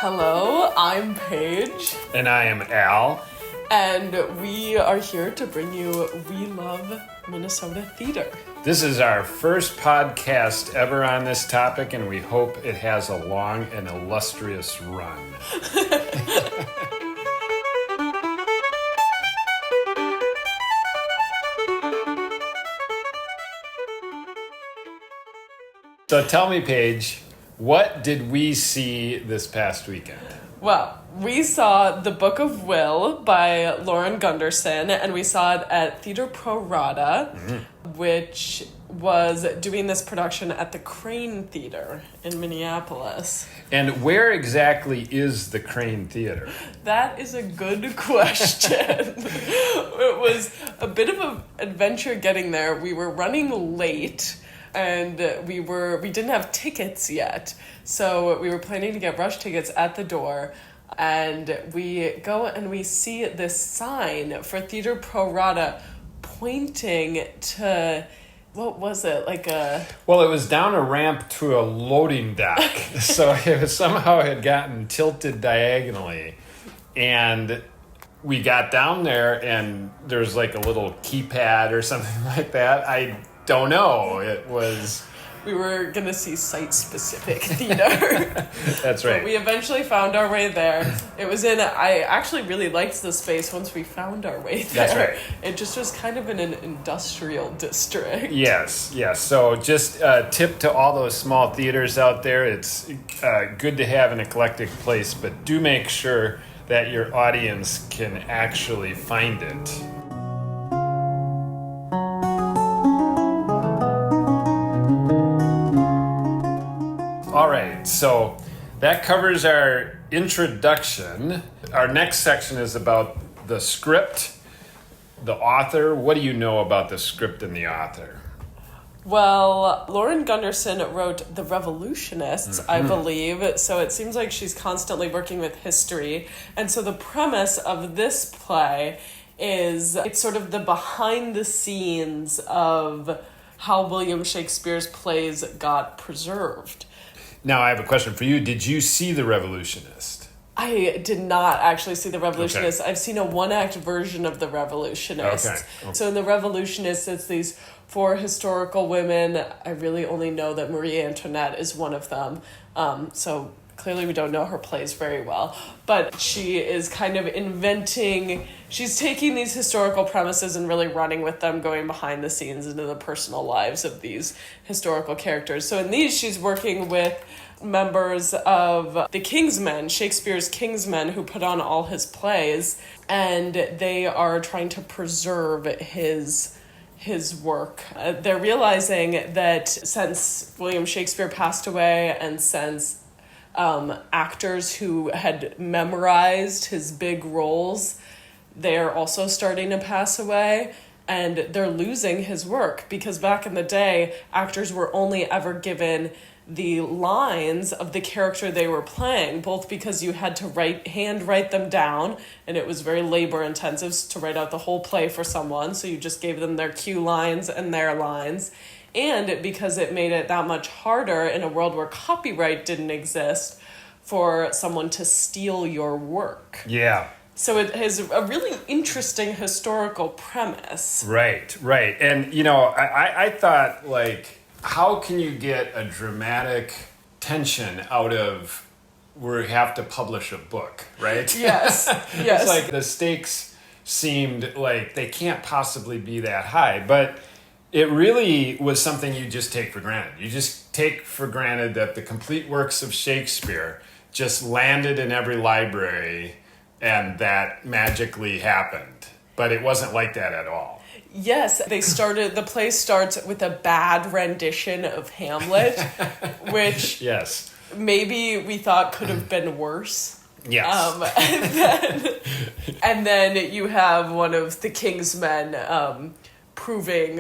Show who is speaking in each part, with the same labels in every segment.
Speaker 1: Hello, I'm Paige.
Speaker 2: And I am Al.
Speaker 1: And we are here to bring you We Love Minnesota Theater.
Speaker 2: This is our first podcast ever on this topic, and we hope it has a long and illustrious run. So tell me, Paige, what did we see this past weekend?
Speaker 1: Well, we saw The Book of Will by Lauren Gunderson, and we saw it at Theatre Pro Rata, which was doing this production at the Crane Theater in Minneapolis.
Speaker 2: And where exactly is the Crane Theater?
Speaker 1: That is a good question. It was a bit of an adventure getting there. We were running late. And we didn't have tickets yet. So we were planning to get rush tickets at the door. And we go and we see this sign for Theatre Pro Rata pointing to, what was it?
Speaker 2: Well, it was down a ramp to a loading dock. So it somehow had gotten tilted diagonally. And we got down there and there's like a little keypad or something like that. I don't know. It was...
Speaker 1: We were going to see site-specific theater.
Speaker 2: That's right.
Speaker 1: But we eventually found our way there. It was I actually really liked the space once we found our way there.
Speaker 2: That's right.
Speaker 1: It just was kind of in an industrial district.
Speaker 2: Yes. So just a tip to all those small theaters out there. It's good to have an eclectic place, but do make sure that your audience can actually find it. All right, so that covers our introduction. Our next section is about the script, the author. What do you know about the script and the author?
Speaker 1: Well, Lauren Gunderson wrote The Revolutionists, I believe, so it seems like she's constantly working with history. And so the premise of this play is it's sort of the behind the scenes of how William Shakespeare's plays got preserved.
Speaker 2: Now, I have a question for you. Did you see The Revolutionist?
Speaker 1: I did not actually see The Revolutionist.
Speaker 2: Okay.
Speaker 1: I've seen a one-act version of The Revolutionist.
Speaker 2: Okay.
Speaker 1: So in The Revolutionist, it's these 4 historical women. I really only know that Marie Antoinette is one of them. So clearly we don't know her plays very well. But she is kind of she's taking these historical premises and really running with them, going behind the scenes into the personal lives of these historical characters. So in these, she's working with members of the Kingsmen, Shakespeare's Kingsmen, who put on all his plays, and they are trying to preserve his work. They're realizing that since William Shakespeare passed away and since actors who had memorized his big roles, they're also starting to pass away, and they're losing his work because back in the day, actors were only ever given the lines of the character they were playing, both because you had to handwrite them down, and it was very labor intensive to write out the whole play for someone, so you just gave them their cue lines and their lines, and because it made it that much harder in a world where copyright didn't exist for someone to steal your work.
Speaker 2: Yeah.
Speaker 1: So it has a really interesting historical premise.
Speaker 2: Right. And, I thought, how can you get a dramatic tension out of we have to publish a book, right?
Speaker 1: Yes.
Speaker 2: It's like the stakes seemed like they can't possibly be that high, but it really was something you just take for granted. You just take for granted that the complete works of Shakespeare just landed in every library and that magically happened. But it wasn't like that at all.
Speaker 1: Yes, the play starts with a bad rendition of Hamlet, which maybe we thought could have been worse.
Speaker 2: Yes.
Speaker 1: And then you have one of the Kingsmen proving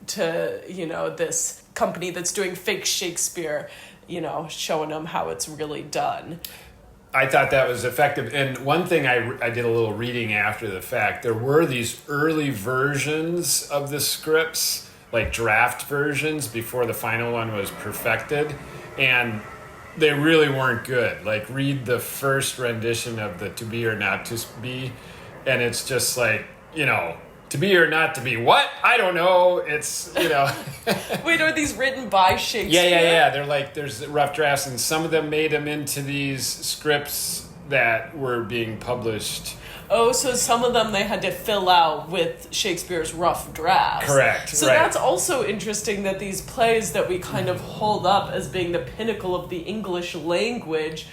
Speaker 1: to, this company that's doing fake Shakespeare, showing them how it's really done.
Speaker 2: I thought that was effective. And one thing I did a little reading after the fact, there were these early versions of the scripts, like draft versions before the final one was perfected. And they really weren't good. Like, read the first rendition of the To Be or Not to Be, and it's just like, to be or not to be. What? I don't know. It's,
Speaker 1: Wait, are these written by Shakespeare?
Speaker 2: Yeah. They're like, there's rough drafts, and some of them made them into these scripts that were being published.
Speaker 1: Oh, so some of them they had to fill out with Shakespeare's rough drafts.
Speaker 2: Correct.
Speaker 1: So that's also interesting that these plays that we kind of hold up as being the pinnacle of the English language,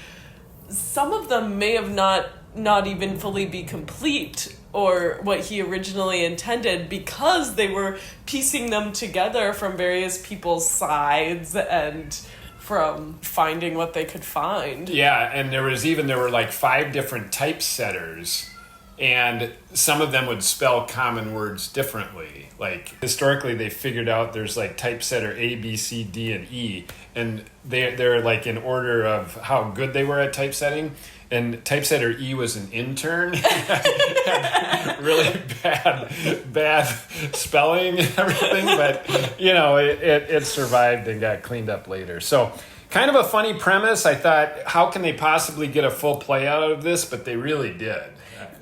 Speaker 1: some of them may have not even fully be complete or what he originally intended, because they were piecing them together from various people's sides and from finding what they could find.
Speaker 2: Yeah, and there were like 5 different typesetters, and some of them would spell common words differently. Like, historically, they figured out there's like typesetter A, B, C, D, and E, and they're like in order of how good they were at typesetting. And typesetter E was an intern. Really bad spelling and everything, but it survived and got cleaned up later. So, kind of a funny premise. I thought, how can they possibly get a full play out of this? But they really did.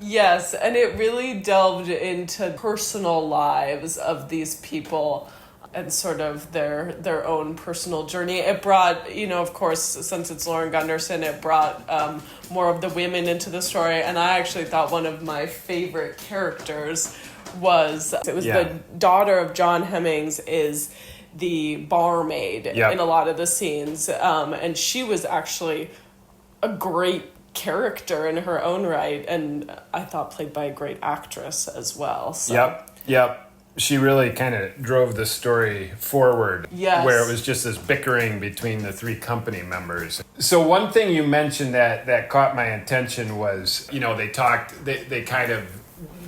Speaker 1: Yes, and it really delved into personal lives of these people and sort of their own personal journey. It brought, of course, since it's Lauren Gunderson, it brought more of the women into the story. And I actually thought one of my favorite characters was the daughter of John Hemmings is the barmaid in a lot of the scenes. And she was actually a great character in her own right, and I thought played by a great actress as well. So.
Speaker 2: Yep. She really kind of drove the story forward, where it was just this bickering between the 3 company members. So one thing you mentioned that caught my attention was, they kind of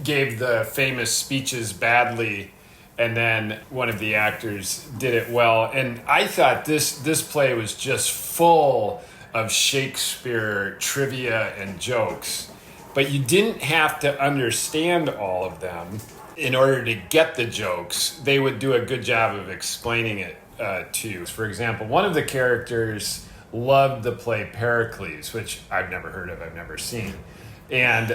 Speaker 2: gave the famous speeches badly, and then one of the actors did it well. And I thought this play was just full of Shakespeare trivia and jokes, but you didn't have to understand all of them in order to get the jokes. They would do a good job of explaining it to you. For example, one of the characters loved the play Pericles, which I've never heard of, I've never seen. And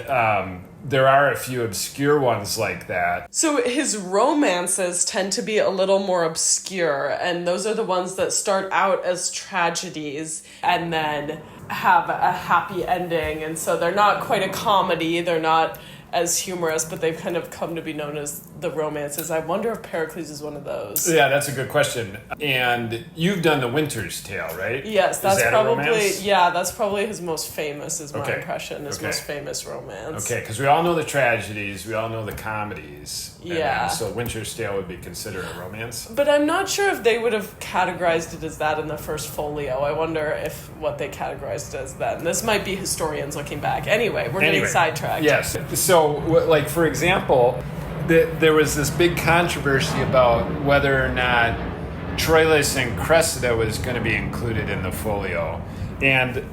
Speaker 2: there are a few obscure ones like that.
Speaker 1: So his romances tend to be a little more obscure, and those are the ones that start out as tragedies and then have a happy ending. And so they're not quite a comedy, they're not as humorous, but they've kind of come to be known as the romances. I wonder if Pericles is one of those.
Speaker 2: Yeah, that's a good question. And you've done The Winter's Tale, right?
Speaker 1: Yes, that's probably his most famous, is my impression, his most famous romance.
Speaker 2: Okay, because we all know the tragedies, we all know the comedies.
Speaker 1: Yeah.
Speaker 2: So Winter's Tale would be considered a romance?
Speaker 1: But I'm not sure if they would have categorized it as that in the first folio. I wonder if what they categorized it as then. This might be historians looking back. Anyway, we're getting sidetracked.
Speaker 2: Yes. So, like, for example, there was this big controversy about whether or not Troilus and Cressida was going to be included in the folio. And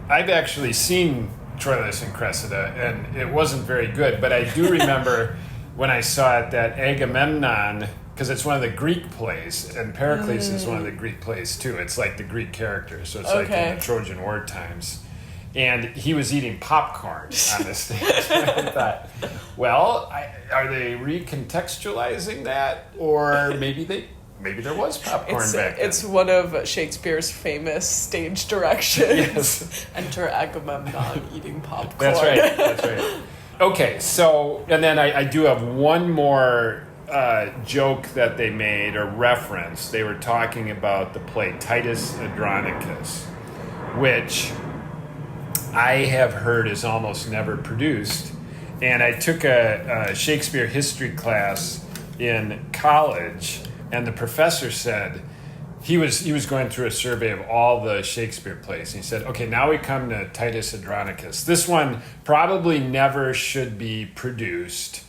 Speaker 2: I've actually seen Troilus and Cressida, and it wasn't very good. But I do remember when I saw it that Agamemnon, because it's one of the Greek plays, and Pericles is one of the Greek plays too. It's like the Greek character, so it's like in the Trojan War times. And he was eating popcorn on the stage. And I thought, well, are they recontextualizing that? Or maybe there was popcorn back then.
Speaker 1: It's one of Shakespeare's famous stage directions.
Speaker 2: Yes.
Speaker 1: Enter Agamemnon eating popcorn.
Speaker 2: That's right. Okay, so, and then I do have one more joke that they made, or reference. They were talking about the play Titus Andronicus, which I have heard is almost never produced. And I took a Shakespeare history class in college, and the professor said, he was going through a survey of all the Shakespeare plays. And he said, okay, now we come to Titus Andronicus. This one probably never should be produced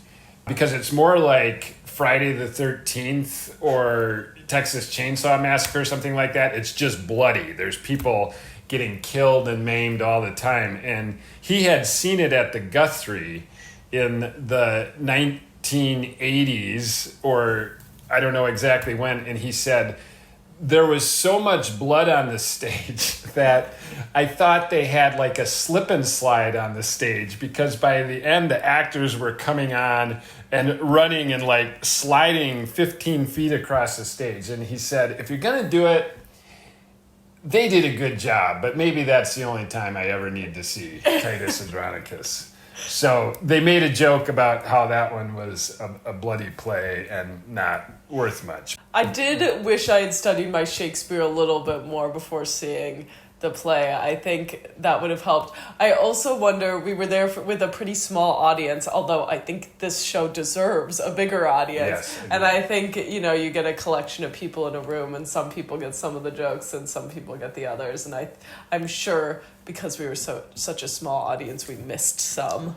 Speaker 2: because it's more like Friday the 13th or Texas Chainsaw Massacre or something like that. It's just bloody. There's people getting killed and maimed all the time. And he had seen it at the Guthrie in the 1980s, or I don't know exactly when, and he said, there was so much blood on the stage that I thought they had like a slip and slide on the stage, because by the end the actors were coming on and running and like sliding 15 feet across the stage. And he said, if you're going to do it, they did a good job, but maybe that's the only time I ever need to see Titus Andronicus. So they made a joke about how that one was a bloody play and not worth much.
Speaker 1: I did wish I had studied my Shakespeare a little bit more before seeing the play. I think that would have helped. I also wonder, we were there with a pretty small audience, although I think this show deserves a bigger audience.
Speaker 2: Yes,
Speaker 1: and I think, you get a collection of people in a room, and some people get some of the jokes and some people get the others. And I'm sure because we were such a small audience, we missed some.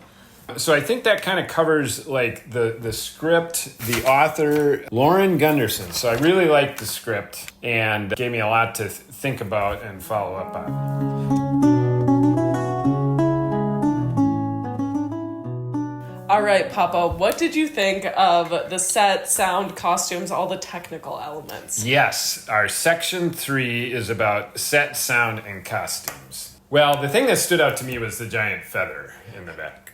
Speaker 2: So I think that kind of covers like the script, the author, Lauren Gunderson. So I really liked the script and gave me a lot to think about and follow up on.
Speaker 1: All right, Papa, what did you think of the set, sound, costumes, all the technical elements?
Speaker 2: Yes, our section 3 is about set, sound, and costumes. Well, the thing that stood out to me was the giant feather in the back.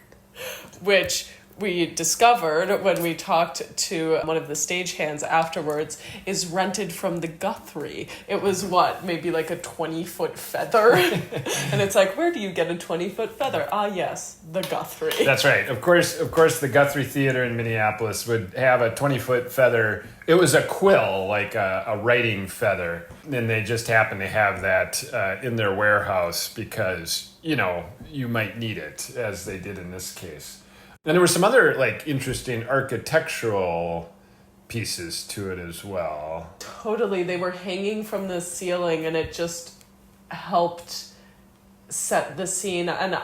Speaker 1: Which we discovered when we talked to one of the stagehands afterwards is rented from the Guthrie. It was maybe like a 20-foot feather? And it's like, where do you get a 20-foot feather? Ah, yes, the Guthrie.
Speaker 2: That's right. Of course, the Guthrie Theater in Minneapolis would have a 20-foot feather. It was a quill, like a writing feather. And they just happened to have that in their warehouse because, you might need it, as they did in this case. And there were some other interesting architectural pieces to it as well.
Speaker 1: Totally. They were hanging from the ceiling and it just helped set the scene. And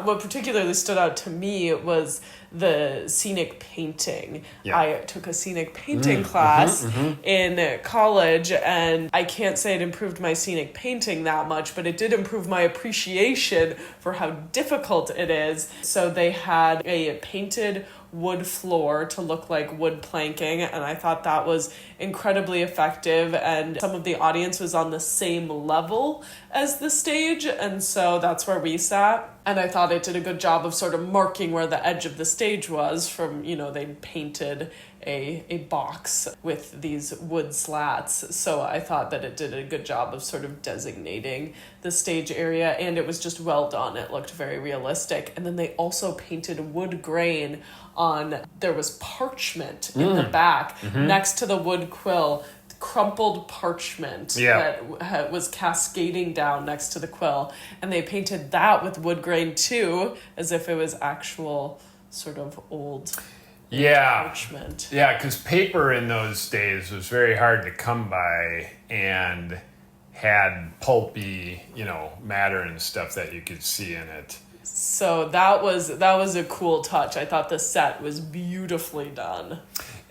Speaker 1: what particularly stood out to me was the scenic painting. Yeah. I took a scenic painting class in college, and I can't say it improved my scenic painting that much, but it did improve my appreciation for how difficult it is. So they had a painted wood floor to look like wood planking, and I thought that was incredibly effective, and some of the audience was on the same level as the stage, and so that's where we sat. And I thought it did a good job of sort of marking where the edge of the stage was from, they painted a box with these wood slats. So I thought that it did a good job of sort of designating the stage area, and it was just well done. It looked very realistic. And then they also painted wood grain there was parchment in the back next to the wood quill. Crumpled parchment that was cascading down next to the quill, and they painted that with wood grain too, as if it was actual sort of old parchment. Yeah, because paper in those days was very hard to come by and had pulpy, matter and stuff that you could see in it. So that was a cool touch. I thought the set was beautifully done.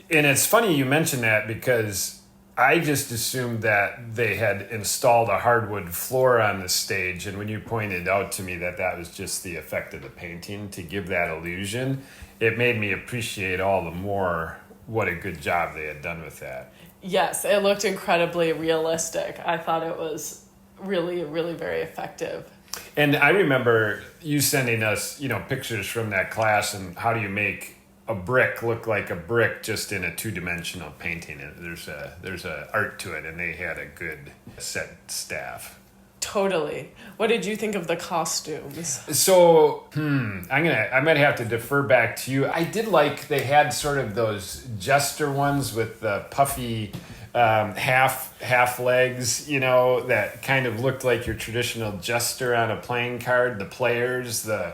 Speaker 2: And it's funny you mention that, because I just assumed that they had installed a hardwood floor on the stage, and when you pointed out to me that was just the effect of the painting to give that illusion, it made me appreciate all the more what a good job they had done with that.
Speaker 1: Yes, it looked incredibly realistic. I thought it was really, really very effective.
Speaker 2: And I remember you sending us, pictures from that class, and how do you make a brick look like a brick just in a two-dimensional painting. There's a art to it, and they had a good set staff.
Speaker 1: Totally. What did you think of the costumes?
Speaker 2: So, I might have to defer back to you. I did like they had sort of those jester ones with the puffy half legs, that kind of looked like your traditional jester on a playing card. The players, the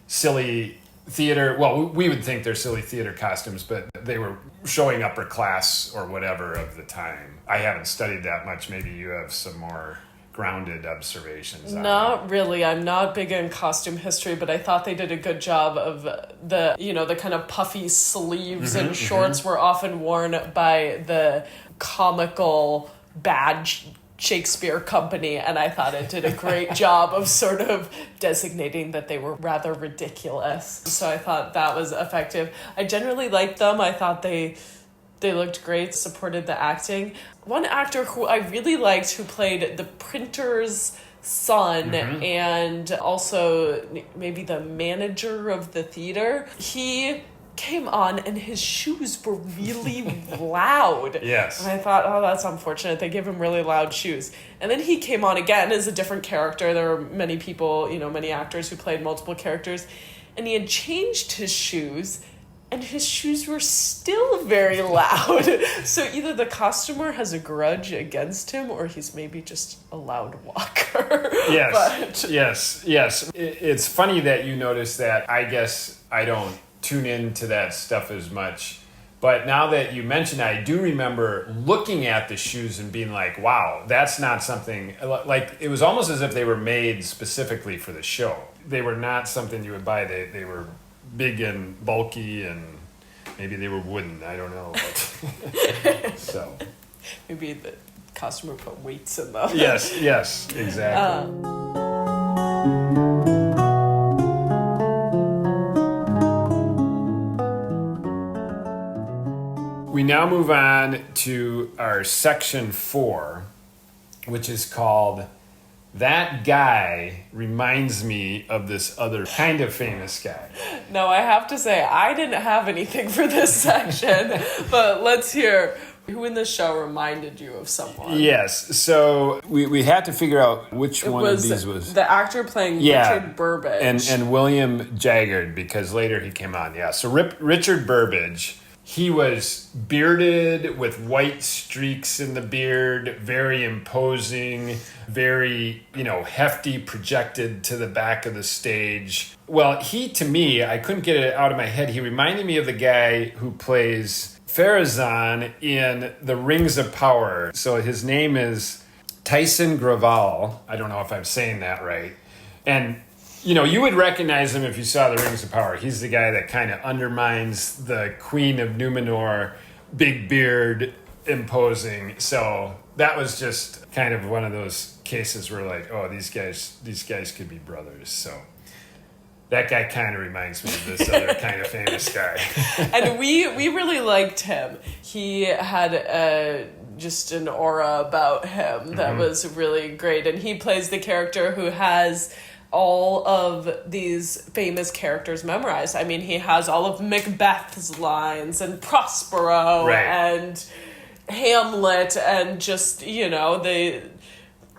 Speaker 2: silly theater, well, we would think they're silly theater costumes, but they were showing upper class or whatever of the time. I haven't studied that much. Maybe you have some more grounded observations.
Speaker 1: Not really. I'm not big in costume history, but I thought they did a good job of the kind of puffy sleeves and shorts were often worn by the comical bad Shakespeare company, and I thought it did a great job of sort of designating that they were rather ridiculous. So I thought that was effective. I generally liked them. I thought they looked great, supported the acting. one actor who I really liked who played the printer's son and also maybe the manager of the theater. He came on and his shoes were really loud.
Speaker 2: Yes.
Speaker 1: And I thought, oh, that's unfortunate. They gave him really loud shoes. And then he came on again as a different character. There were many people, many actors who played multiple characters. And he had changed his shoes, and his shoes were still very loud. So either the costumer has a grudge against him, or he's maybe just a loud walker.
Speaker 2: Yes, yes. It's funny that you notice that. I guess I don't tune into that stuff as much. But now that you mention it, I do remember looking at the shoes and being like, wow, that's not something... Like, it was almost as if they were made specifically for the show. They were not something you would buy. They were big and bulky, and maybe they were wooden. I don't know. But so
Speaker 1: maybe the costumer put weights in them.
Speaker 2: Yes, exactly. We now move on to our section 4, which is called That Guy Reminds Me of This Other Kind of Famous Guy.
Speaker 1: No, I have to say, I didn't have anything for this section, but let's hear who in the show reminded you of someone.
Speaker 2: Yes, so we had to figure out which one of these was...
Speaker 1: The actor playing Richard Burbage.
Speaker 2: And William Jaggard, because later he came on, yeah. So Richard Burbage... He was bearded with white streaks in the beard, very imposing, very, hefty, projected to the back of the stage. Well, to me, I couldn't get it out of my head. He reminded me of the guy who plays Pharazôn in The Rings of Power. So his name is Tyson Graval. I don't know if I'm saying that right. And you would recognize him if you saw The Rings of Power. He's the guy that kind of undermines the Queen of Numenor, big beard, imposing. So that was just kind of one of those cases where like, oh, these guys could be brothers. So that guy kind of reminds me of this other kind of famous guy.
Speaker 1: And we really liked him. He had just an aura about him that was really great. And he plays the character who has all of these famous characters memorized. I mean, he has all of Macbeth's lines and Prospero and Hamlet, and just,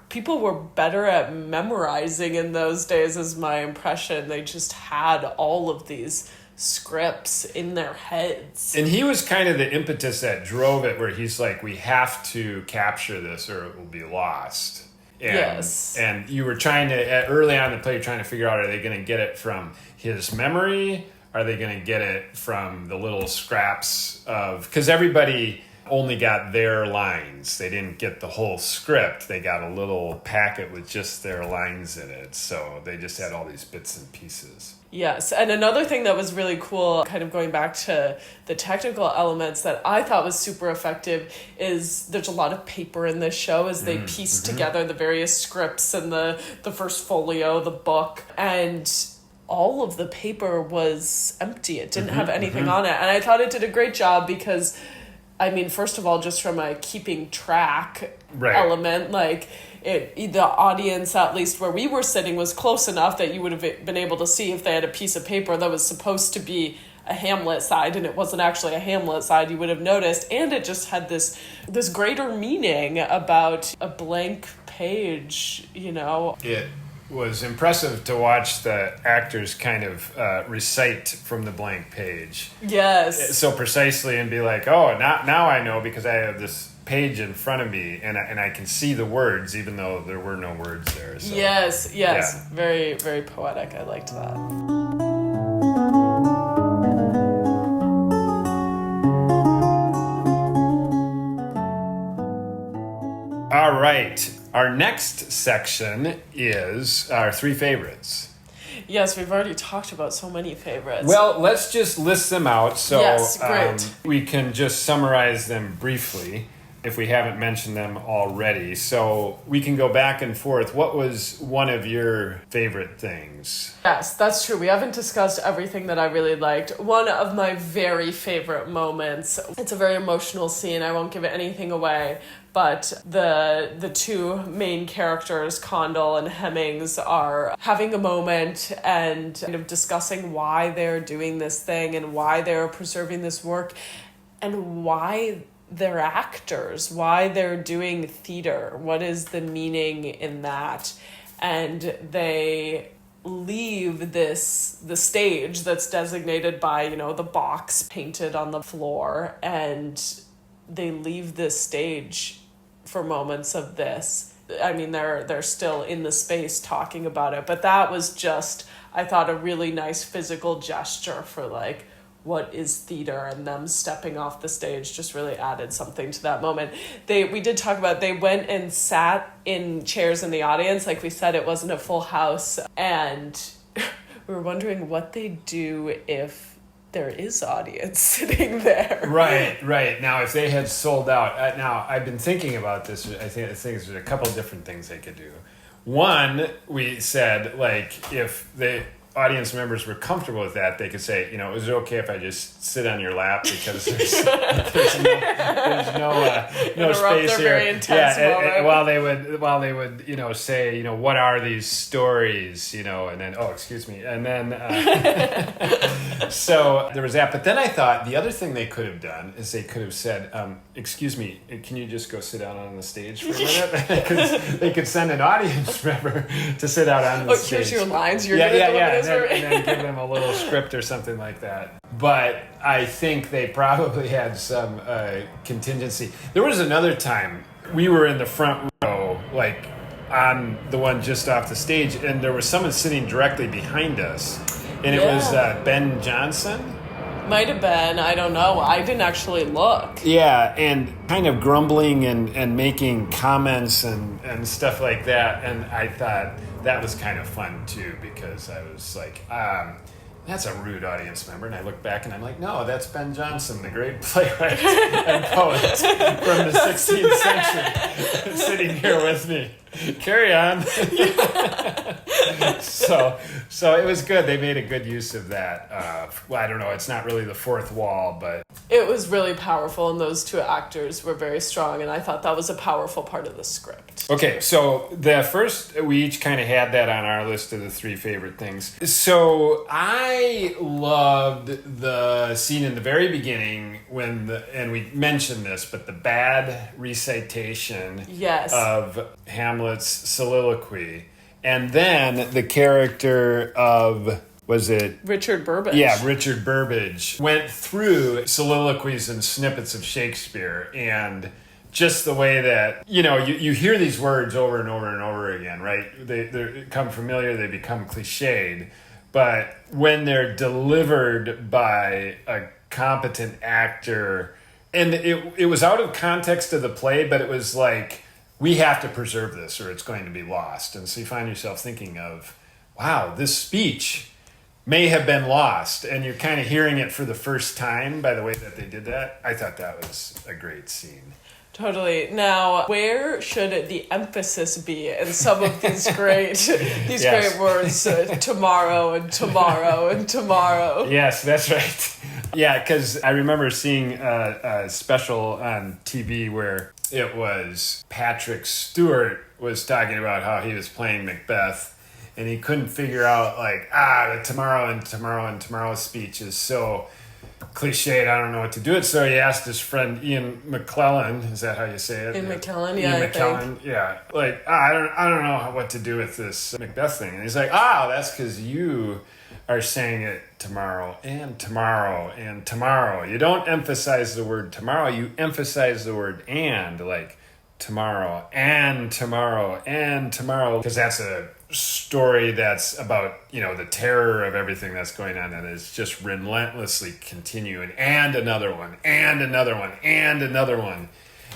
Speaker 1: people were better at memorizing in those days, is my impression. They just had all of these scripts in their heads.
Speaker 2: And he was kind of the impetus that drove it, where he's like, we have to capture this or it will be lost. And you were trying to, early on in the play, trying to figure out, are they going to get it from his memory? Are they going to get it from the little scraps of... Because everybody only got their lines. They didn't get the whole script. They got a little packet with just their lines in it. So they just had all these bits and pieces.
Speaker 1: Yes, and another thing that was really cool, kind of going back to the technical elements that I thought was super effective, is there's a lot of paper in this show as they piece together the various scripts and the first folio, the book, and all of the paper was empty. It didn't have anything on it. And I thought it did a great job because, I mean, first of all, just from a keeping track element, like... the audience, at least where we were sitting, was close enough that you would have been able to see if they had a piece of paper that was supposed to be a Hamlet side and it wasn't actually a Hamlet side, you would have noticed. And it just had this greater meaning about a blank page,
Speaker 2: It was impressive to watch the actors kind of recite from the blank page.
Speaker 1: Yes.
Speaker 2: So precisely, and be like, oh, now I know because I have this page in front of me and I can see the words even though there were no words there. So,
Speaker 1: yes.
Speaker 2: Yeah.
Speaker 1: Very, very poetic. I liked that.
Speaker 2: All right. Our next section is our 3 favorites.
Speaker 1: Yes, we've already talked about so many favorites.
Speaker 2: Well, let's just list them out so
Speaker 1: yes, great.
Speaker 2: We can just summarize them briefly. if we haven't mentioned them already. So we can go back and forth. What was one of your favorite things?
Speaker 1: Yes, that's true. We haven't discussed everything that I really liked. One of my very favorite moments, it's a very emotional scene. I won't give anything away, but the two main characters, Condell and Hemmings, are having a moment and kind of discussing why they're doing this thing and why they're preserving this work and why they're actors, why they're doing theater, what is the meaning in that. And they leave the stage that's designated by, the box painted on the floor, and they leave this stage for moments of this. I mean, they're still in the space talking about it, but that was just, I thought, a really nice physical gesture for like what is theater, and them stepping off the stage just really added something to that moment. We did talk about, they went and sat in chairs in the audience. Like we said, it wasn't a full house, and we were wondering what they do if there is audience sitting there.
Speaker 2: Right. Now, if they had sold out, now I've been thinking about this. I think there's a couple of different things they could do. One, we said, like, if the audience members were comfortable with that, they could say, is it okay if I just sit on your lap, because there's no space here.
Speaker 1: Very intense moment.
Speaker 2: While they would say, what are these stories, and then excuse me, and then so there was that. But then I thought the other thing they could have done is they could have said, excuse me, can you just go sit down on the stage for a minute? Because they could send an audience member to sit out on the stage.
Speaker 1: Here's your lines. You're gonna
Speaker 2: and then give them a little script or something like that. But I think they probably had some contingency. There was another time we were in the front row, like on the one just off the stage, and there was someone sitting directly behind us, and it was Ben Johnson.
Speaker 1: Might have been, I don't know. I didn't actually look.
Speaker 2: Yeah, and kind of grumbling and making comments and stuff like that. And I thought that was kind of fun too, because I was like, that's a rude audience member. And I look back and I'm like, no, that's Ben Jonson, the great playwright and poet from the 16th century, sitting here with me. Carry on. So it was good. They made a good use of that. I don't know. It's not really the fourth wall, but
Speaker 1: it was really powerful, and those two actors were very strong, and I thought that was a powerful part of the script.
Speaker 2: Okay, so the first, we each kind of had that on our list of the three favorite things. So I loved the scene in the very beginning and we mentioned this, but the bad recitation of Hamlet's soliloquy. And then the character of, was it?
Speaker 1: Richard Burbage.
Speaker 2: Yeah, Richard Burbage went through soliloquies and snippets of Shakespeare, and just the way that, you hear these words over and over and over again, right? They become familiar, they become cliched, but when they're delivered by a competent actor, and it was out of context of the play, but it was like, we have to preserve this or it's going to be lost. And so you find yourself thinking of, wow, this speech may have been lost, and you're kind of hearing it for the first time by the way that they did that. I thought that was a great scene.
Speaker 1: Totally. Now, where should the emphasis be in some of these great great words? Tomorrow and tomorrow and tomorrow.
Speaker 2: Yes, that's right. Yeah, because I remember seeing a special on TV where it was Patrick Stewart was talking about how he was playing Macbeth, and he couldn't figure out, like, the tomorrow and tomorrow and tomorrow speech is so cliched, I don't know what to do it. So he asked his friend Ian McKellen, is that how you say it?
Speaker 1: Ian McKellen,
Speaker 2: Ian McKellen, yeah. Like, I don't know what to do with this Macbeth thing. And he's like, that's because you are saying it tomorrow and tomorrow and tomorrow. You don't emphasize the word tomorrow, you emphasize the word and, like tomorrow and tomorrow and tomorrow, because that's a story that's about, the terror of everything that's going on, and it's just relentlessly continuing, and another one and another one and another one.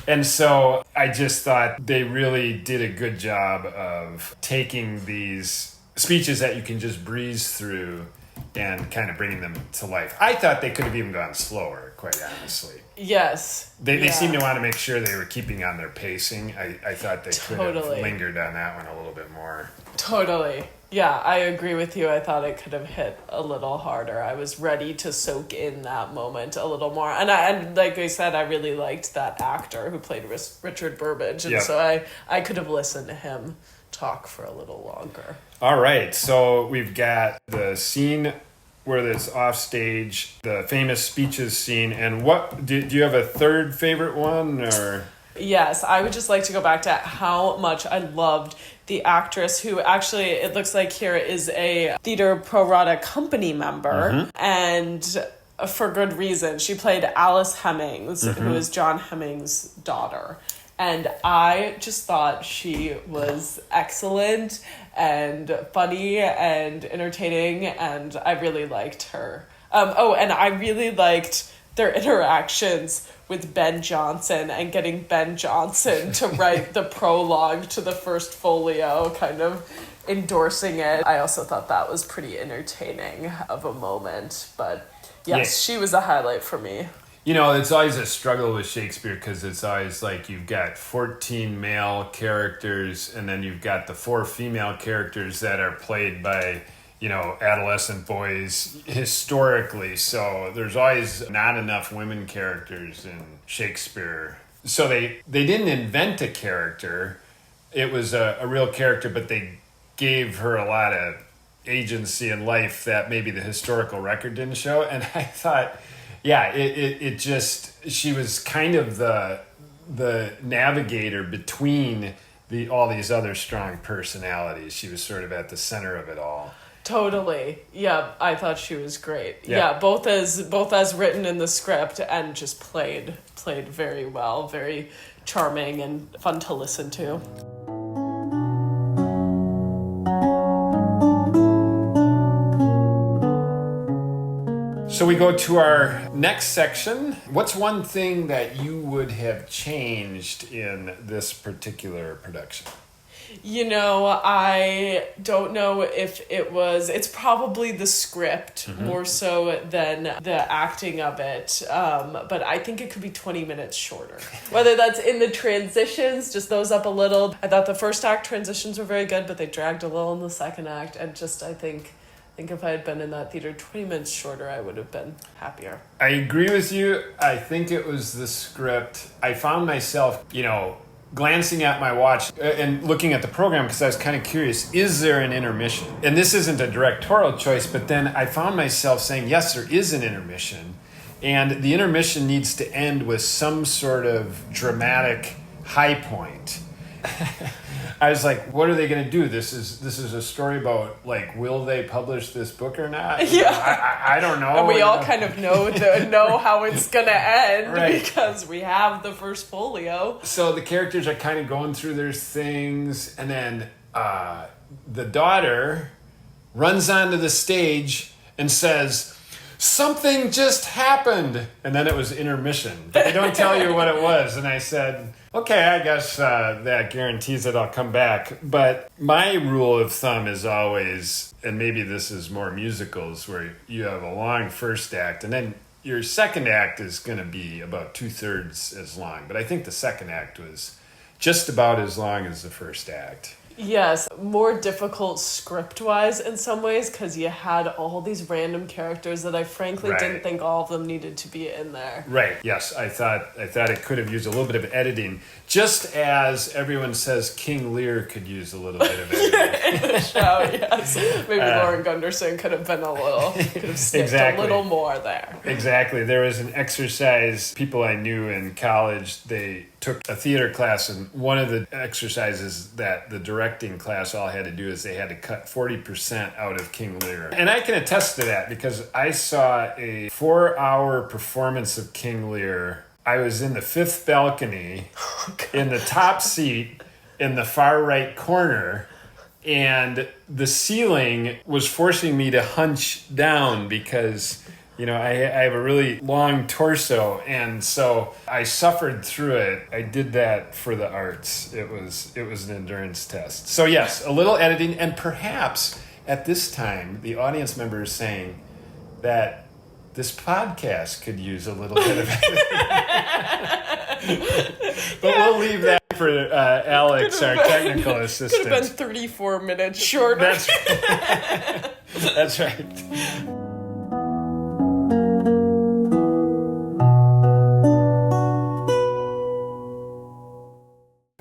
Speaker 2: And so I just thought they really did a good job of taking these speeches that you can just breeze through and kind of bringing them to life. I thought they could have even gone slower, quite honestly.
Speaker 1: Yes.
Speaker 2: They seem to want to make sure they were keeping on their pacing. I thought they could have lingered on that one a little bit more.
Speaker 1: Totally. Yeah, I agree with you. I thought it could have hit a little harder. I was ready to soak in that moment a little more. And like I said, I really liked that actor who played Richard Burbage. And so I could have listened to him talk for a little longer.
Speaker 2: All right. So we've got the scene where it's off stage, the famous speeches scene. And what do you have a third favorite one or?
Speaker 1: Yes, I would just like to go back to how much I loved the actress who actually, it looks like here, is a Theatre Pro Rata company member, and for good reason. She played Alice Hemings, who is John Hemings' daughter. And I just thought she was excellent and funny and entertaining, and I really liked her. And I really liked their interactions with Ben Jonson and getting Ben Jonson to write the prologue to the first folio, kind of endorsing it. I also thought that was pretty entertaining of a moment. But yes, she was a highlight for me.
Speaker 2: You know, it's always a struggle with Shakespeare because it's always like you've got 14 male characters and then you've got the 4 female characters that are played by, adolescent boys historically. So there's always not enough women characters in Shakespeare. So they didn't invent a character. It was a real character, but they gave her a lot of agency in life that maybe the historical record didn't show. And I thought, it just, she was kind of the navigator between all these other strong personalities. She was sort of at the center of it all.
Speaker 1: Totally. Yeah, I thought she was great. Yeah, both as written in the script and just played very well, very charming and fun to listen to.
Speaker 2: So we go to our next section. What's one thing that you would have changed in this particular production?
Speaker 1: I don't know if it's probably the script more so than the acting of it. But I think it could be 20 minutes shorter. Whether that's in the transitions, just those up a little. I thought the first act transitions were very good, but they dragged a little in the second act. And just, I think if I had been in that theater 20 minutes shorter, I would have been happier.
Speaker 2: I agree with you. I think it was the script. I found myself, glancing at my watch and looking at the program because I was kind of curious, is there an intermission? And this isn't a directorial choice, but then I found myself saying, yes, there is an intermission. And the intermission needs to end with some sort of dramatic high point. I was like, what are they going to do? This is a story about, like, will they publish this book or not?
Speaker 1: Yeah.
Speaker 2: I don't know.
Speaker 1: And we all kind of know how it's going to end because we have the first folio.
Speaker 2: So the characters are kind of going through their things, and then the daughter runs onto the stage and says, something just happened. And then it was intermission. But they don't tell you what it was. And I said, okay, I guess that guarantees that I'll come back. But my rule of thumb is always, and maybe this is more musicals, where you have a long first act, and then your second act is going to be about 2/3 as long. But I think the second act was just about as long as the first act.
Speaker 1: Yes, more difficult script-wise in some ways because you had all these random characters that I frankly didn't think all of them needed to be in there.
Speaker 2: Right. Yes, I thought it could have used a little bit of editing, just as everyone says King Lear could use a little bit of editing
Speaker 1: in the show. Yes, maybe Lauren Gunderson could have snipped a little more there.
Speaker 2: Exactly. There was an exercise. People I knew in college, they took a theater class, and one of the exercises that the directing class all had to do is they had to cut 40% out of King Lear. And I can attest to that because I saw a 4-hour performance of King Lear. I was in the 5th balcony, in the top seat, in the far right corner, and the ceiling was forcing me to hunch down because I have a really long torso, and so I suffered through it. I did that for the arts. It was an endurance test. So yes, a little editing, and perhaps at this time the audience member is saying, that this podcast could use a little bit of it. But we'll leave that for Alex, our technical assistant.
Speaker 1: Could have been 34 minutes shorter.
Speaker 2: That's right.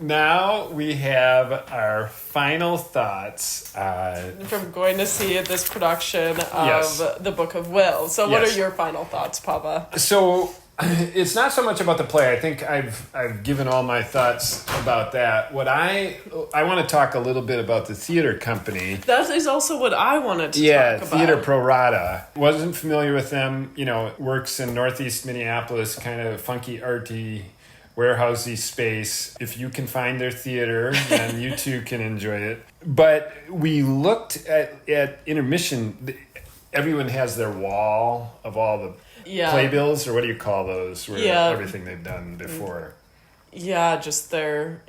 Speaker 2: Now we have our final thoughts.
Speaker 1: From going to see this production of The Book of Will. So what are your final thoughts, Papa?
Speaker 2: So it's not so much about the play. I think I've given all my thoughts about that. What I want to talk a little bit about the theater company.
Speaker 1: That is also what I wanted to talk about.
Speaker 2: Theatre Pro Rata. Wasn't familiar with them. Works in Northeast Minneapolis, kind of funky, arty, warehousey space. If you can find their theater, then you too can enjoy it. But we looked at intermission. Everyone has their wall of all the playbills, or what do you call those? Where everything they've done before.
Speaker 1: Yeah, just their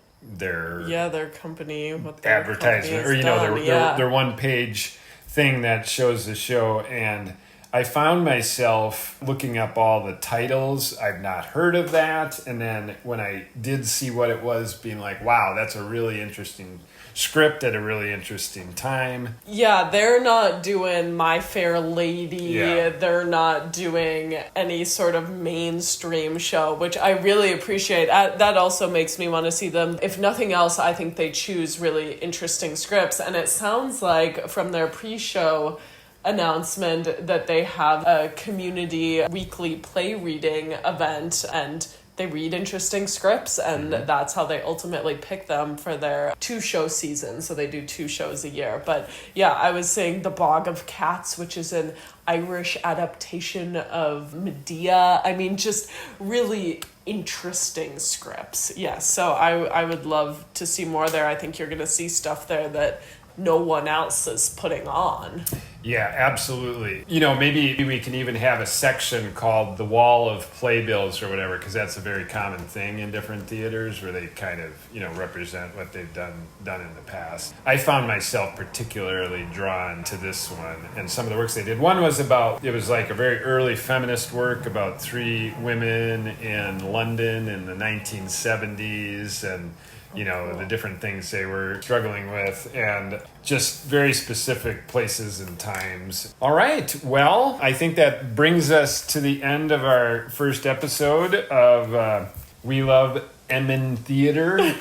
Speaker 1: company, what their
Speaker 2: advertisement, or their one page thing that shows the show. And I found myself looking up all the titles. I've not heard of that. And then when I did see what it was, being like, wow, that's a really interesting script at a really interesting time. Yeah,
Speaker 1: they're not doing My Fair Lady. Yeah. They're not doing any sort of mainstream show, which I really appreciate. That also makes me want to see them. If nothing else, I think they choose really interesting scripts. And it sounds like from their pre-show announcement that they have a community weekly play reading event, and they read interesting scripts, and that's how they ultimately pick them for their 2-show season. So they do 2 shows a year. But yeah, I was saying The Bog of Cats, which is an Irish adaptation of Medea. I mean, just really interesting scripts. Yeah, so I would love to see more there. I think you're going to see stuff there that no one else is putting on.
Speaker 2: Yeah, absolutely. Maybe we can even have a section called The Wall of Playbills or whatever, because that's a very common thing in different theaters where they kind of, represent what they've done in the past. I found myself particularly drawn to this one and some of the works they did. One was it was like a very early feminist work about 3 women in London in the 1970s, and the different things they were struggling with, and just very specific places and times. All right. Well, I think that brings us to the end of our first episode of We Love Emin Theater.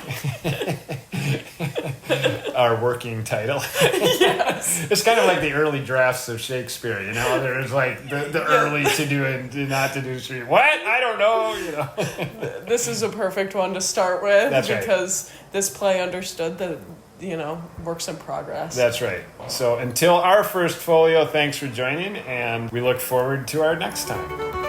Speaker 2: Our working title. Yes. It's kind of like the early drafts of Shakespeare, There's like the early to do and not to do. What? I don't know,
Speaker 1: This is a perfect one to start with.
Speaker 2: That's
Speaker 1: because this play understood that, works in progress.
Speaker 2: That's right. So until our first folio, thanks for joining, and we look forward to our next time.